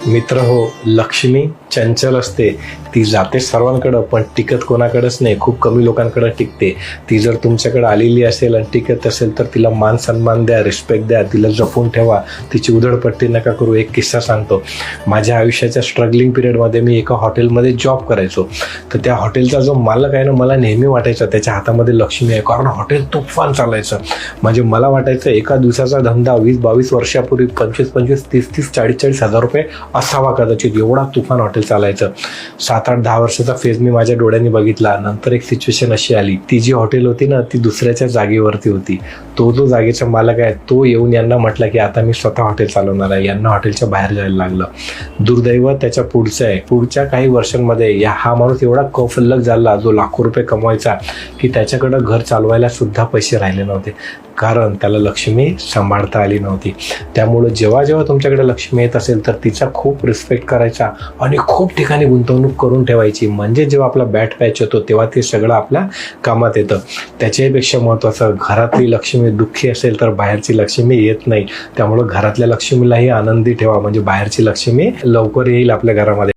मित्र हो, लक्ष्मी चंचल असते. ती जाते सर्वांकडं पण टिकत कोणाकडेच नाही. खूप कमी लोकांकडे टिकते. ती जर तुमच्याकडे आलेली असेल आणि टिकत असेल तर तिला मान सन्मान द्या, रिस्पेक्ट द्या, तिला जपून ठेवा, तिची उधळपट्टी नका करू. एक किस्सा सांगतो. माझ्या आयुष्याच्या स्ट्रगलिंग पिरियडमध्ये मी एका हॉटेलमध्ये जॉब करायचो. तर त्या हॉटेलचा जो मालक आहे ना, मला नेहमी वाटायचं त्याच्या हातामध्ये लक्ष्मी आहे, कारण हॉटेल तुफान चालायचं. म्हणजे मला वाटायचं एका दिवसाचा धंदा 20-22 वर्षापूर्वी 25-25, 30-30, 40-40 हजार रुपये असावा कदाचित. एवढा तुफान हॉटेल चालायचं. 7-8-10 वर्षाचा फेज मी माझ्या डोळ्यांनी बघितला. नंतर एक सिच्युएशन अशी आली, ती जी हॉटेल होती ना ती दुसऱ्याच्या जागेवरती होती. तो जो जागेचा मालक आहे तो येऊन यांना म्हटला की आता मी स्वतः हॉटेल चालवणार आहे. यांना हॉटेलच्या बाहेर जायला लागलं. दुर्दैव त्याच्या पुढचं आहे. पुढच्या काही वर्षांमध्ये हा माणूस एवढा कफल्लक झाला, जो लाखो रुपये कमवायचा, की त्याच्याकडं घर चालवायला सुद्धा पैसे राहिले नव्हते, कारण त्याला लक्ष्मी सांभाळता आली नव्हती. त्यामुळं जेव्हा जेव्हा तुमच्याकडे लक्ष्मी येत असेल तर तिचा खूप रिस्पेक्ट करायचा आणि खूप ठिकाणी गुंतवणूक करून ठेवायची. म्हणजे जेव्हा आपला बॅड पॅच येतो तेव्हा ते सगळं आपल्या कामात येतं. त्याच्यापेक्षा महत्त्वाचं, घरातली लक्ष्मी दुःखी असेल तर बाहेरची लक्ष्मी येत नाही. त्यामुळं घरातल्या लक्ष्मीलाही आनंदी ठेवा, म्हणजे बाहेरची लक्ष्मी लवकर येईल आपल्या घरामध्ये.